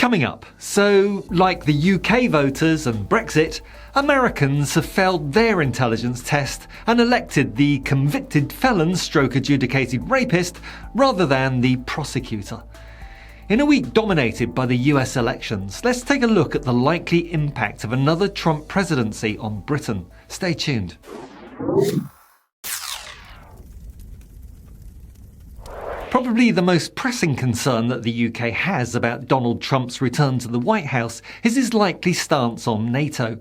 Coming up, so like the UK voters and Brexit, Americans have failed their intelligence test and elected the convicted felon stroke adjudicated rapist rather than the prosecutor. In a week dominated by the US elections, let's take a look at the likely impact of another Trump presidency on Britain. Stay tuned. Probably the most pressing concern that the UK has about Donald Trump's return to the White House is his likely stance on NATO.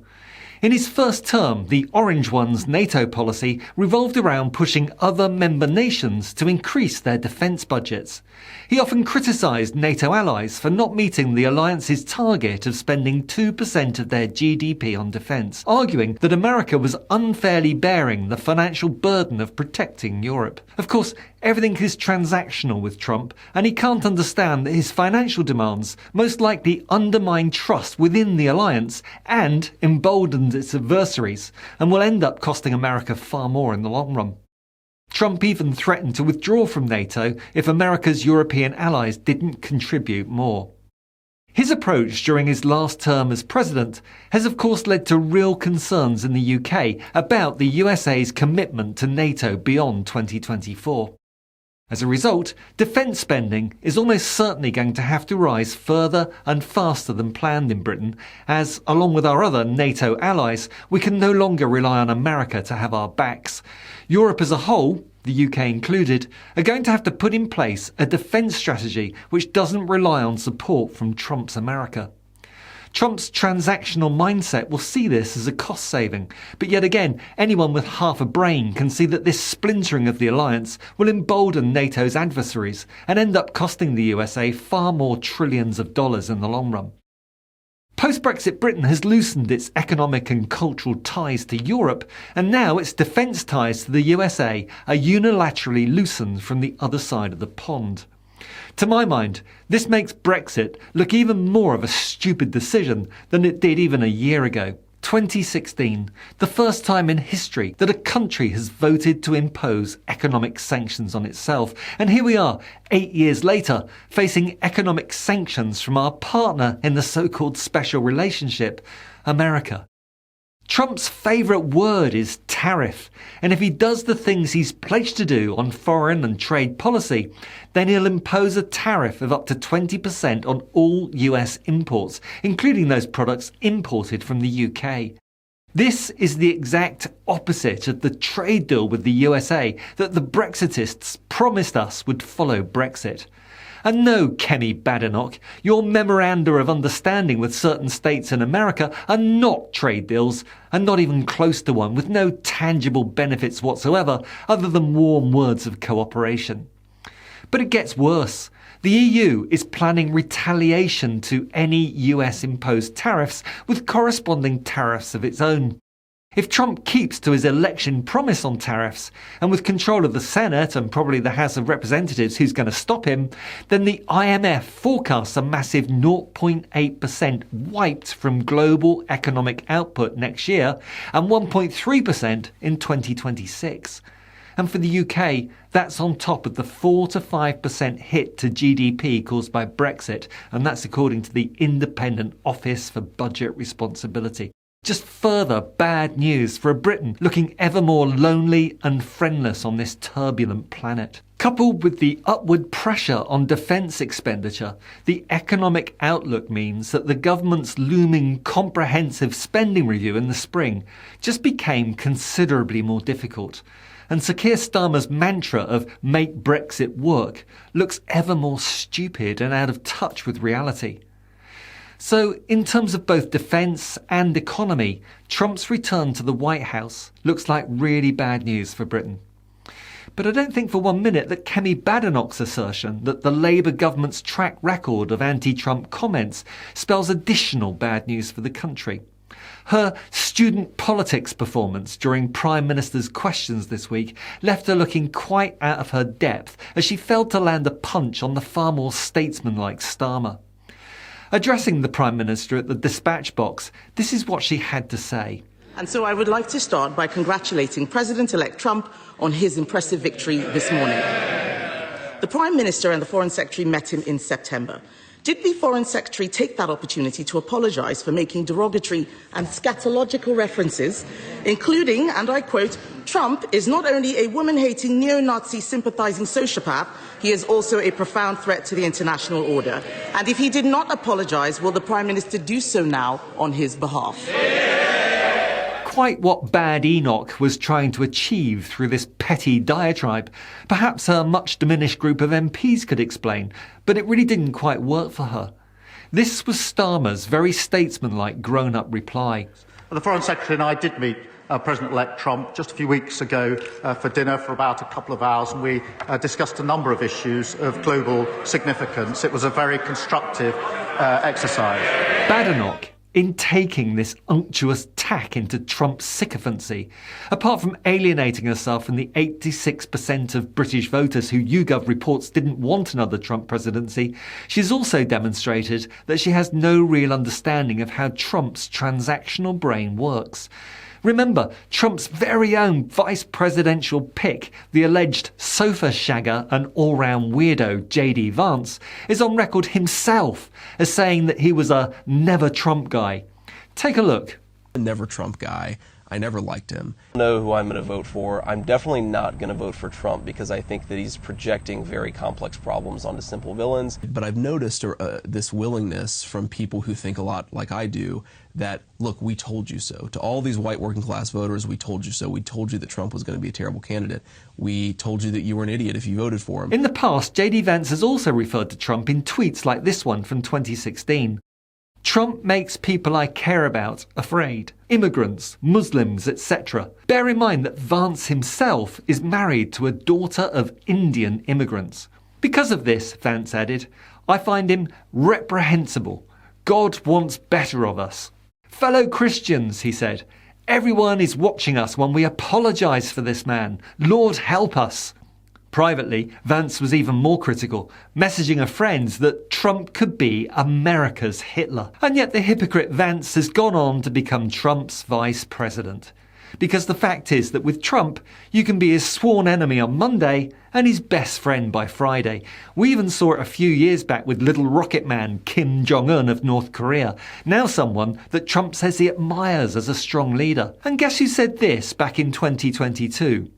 In his first term, the Orange One's NATO policy revolved around pushing other member nations to increase their defence budgets. He often criticised NATO allies for not meeting the alliance's target of spending 2% of their GDP on defence, arguing that America was unfairly bearing the financial burden of protecting Europe. Of course, everything is transactional with Trump, and he can't understand that his financial demands most likely undermine trust within the alliance and embolden its adversaries, and will end up costing America far more in the long run. Trump even threatened to withdraw from NATO if America's European allies didn't contribute more. His approach during his last term as president has of course led to real concerns in the UK about the USA's commitment to NATO beyond 2024. As a result, defence spending is almost certainly going to have to rise further and faster than planned in Britain, as, along with our other NATO allies, we can no longer rely on America to have our backs. Europe as a whole, the UK included, are going to have to put in place a defence strategy which doesn't rely on support from Trump's America. Trump's transactional mindset will see this as a cost saving, but yet again, anyone with half a brain can see that this splintering of the alliance will embolden NATO's adversaries and end up costing the USA far more trillions of dollars in the long run. Post-Brexit Britain has loosened its economic and cultural ties to Europe, and now its defence ties to the USA are unilaterally loosened from the other side of the pond. To my mind, this makes Brexit look even more of a stupid decision than it did even a year ago. 2016, the first time in history that a country has voted to impose economic sanctions on itself. And here we are, 8 years later, facing economic sanctions from our partner in the so-called special relationship, America. Trump's favourite word is tariff, and if he does the things he's pledged to do on foreign and trade policy, then he'll impose a tariff of up to 20% on all US imports, including those products imported from the UK. This is the exact opposite of the trade deal with the USA that the Brexitists promised us would follow Brexit. And no, Kemi Badenoch, your memoranda of understanding with certain states in America are not trade deals, and not even close to one, with no tangible benefits whatsoever other than warm words of cooperation. But it gets worse. The EU is planning retaliation to any US-imposed tariffs with corresponding tariffs of its own. If Trump keeps to his election promise on tariffs, and with control of the Senate and probably the House of Representatives who's going to stop him, then the IMF forecasts a massive 0.8% wiped from global economic output next year and 1.3% in 2026. And for the UK, that's on top of the 4 to 5% hit to GDP caused by Brexit, and that's according to the Independent Office for Budget Responsibility. Just further bad news for a Britain looking ever more lonely and friendless on this turbulent planet. Coupled with the upward pressure on defence expenditure, the economic outlook means that the government's looming comprehensive spending review in the spring just became considerably more difficult. And Sir Keir Starmer's mantra of "make Brexit work" looks ever more stupid and out of touch with reality. So, in terms of both defence and economy, Trump's return to the White House looks like really bad news for Britain. But I don't think for 1 minute that Kemi Badenoch's assertion that the Labour government's track record of anti-Trump comments spells additional bad news for the country. Her student politics performance during Prime Minister's questions this week left her looking quite out of her depth as she failed to land a punch on the far more statesmanlike Starmer. Addressing the Prime Minister at the dispatch box, this is what she had to say. And so I would like to start by congratulating President-elect Trump on his impressive victory this morning. The Prime Minister and the Foreign Secretary met him in September. Did the Foreign Secretary take that opportunity to apologise for making derogatory and scatological references, including, and I quote, "Trump is not only a woman-hating, neo-Nazi sympathising sociopath, he is also a profound threat to the international order"? And if he did not apologise, will the Prime Minister do so now on his behalf? Quite what Bad Enoch was trying to achieve through this petty diatribe, perhaps a much diminished group of MPs could explain, but it really didn't quite work for her. This was Starmer's very statesmanlike grown-up reply. The Foreign Secretary and I did meet President-elect Trump just a few weeks ago for dinner for about a couple of hours, and we discussed a number of issues of global significance. It was a very constructive exercise. Badenoch, in taking this unctuous tack into Trump's sycophancy, apart from alienating herself from the 86% of British voters who YouGov reports didn't want another Trump presidency, she's also demonstrated that she has no real understanding of how Trump's transactional brain works. Remember, Trump's very own vice presidential pick, the alleged sofa shagger and all-round weirdo J.D. Vance, is on record himself as saying that he was a never Trump guy. Take a look. Never Trump guy. I never liked him. I know who I'm going to vote for. I'm definitely not going to vote for Trump because I think that he's projecting very complex problems onto simple villains. But I've noticed this willingness from people who think a lot like I do that, look, we told you so. To all these white working class voters, we told you so. We told you that Trump was going to be a terrible candidate. We told you that you were an idiot if you voted for him. In the past, J.D. Vance has also referred to Trump in tweets like this one from 2016. Trump makes people I care about afraid. Immigrants, Muslims, etc. Bear in mind that Vance himself is married to a daughter of Indian immigrants. Because of this, Vance added, I find him reprehensible. God wants better of us. Fellow Christians, he said, everyone is watching us when we apologise for this man. Lord help us. Privately, Vance was even more critical, messaging a friend that Trump could be America's Hitler. And yet the hypocrite Vance has gone on to become Trump's vice president. Because the fact is that with Trump, you can be his sworn enemy on Monday and his best friend by Friday. We even saw it a few years back with little rocket man Kim Jong-un of North Korea, now someone that Trump says he admires as a strong leader. And guess who said this back in 2022?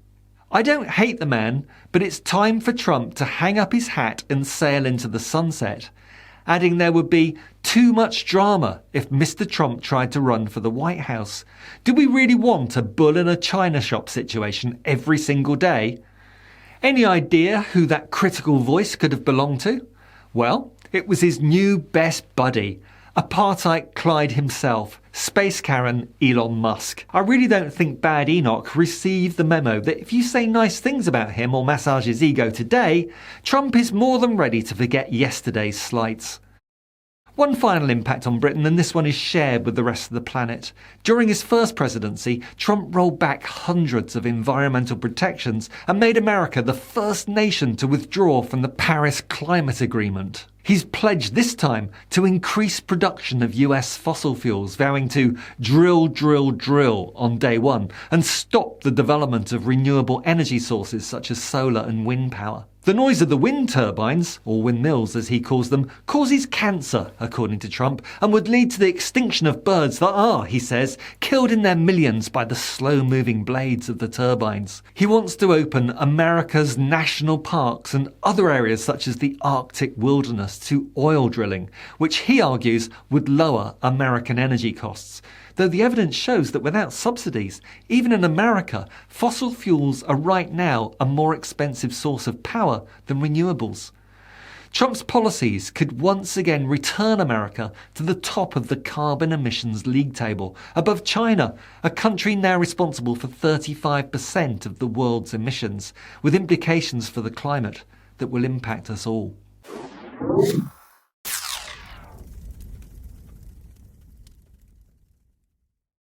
I don't hate the man, but it's time for Trump to hang up his hat and sail into the sunset, adding there would be too much drama if Mr. Trump tried to run for the White House. Do we really want a bull in a china shop situation every single day? Any idea who that critical voice could have belonged to? Well, it was his new best buddy, apartheid Clyde himself, Space Karen Elon Musk. I really don't think Bad Enoch received the memo that if you say nice things about him or massage his ego today, Trump is more than ready to forget yesterday's slights. One final impact on Britain, and this one is shared with the rest of the planet. During his first presidency, Trump rolled back hundreds of environmental protections and made America the first nation to withdraw from the Paris Climate Agreement. He's pledged this time to increase production of US fossil fuels, vowing to drill, drill, drill on day one and stop the development of renewable energy sources such as solar and wind power. The noise of the wind turbines, or windmills as he calls them, causes cancer, according to Trump, and would lead to the extinction of birds that are, he says, killed in their millions by the slow-moving blades of the turbines. He wants to open America's national parks and other areas such as the Arctic wilderness to oil drilling, which he argues would lower American energy costs. Though the evidence shows that without subsidies, even in America, fossil fuels are right now a more expensive source of power than renewables. Trump's policies could once again return America to the top of the carbon emissions league table, above China, a country now responsible for 35% of the world's emissions, with implications for the climate that will impact us all.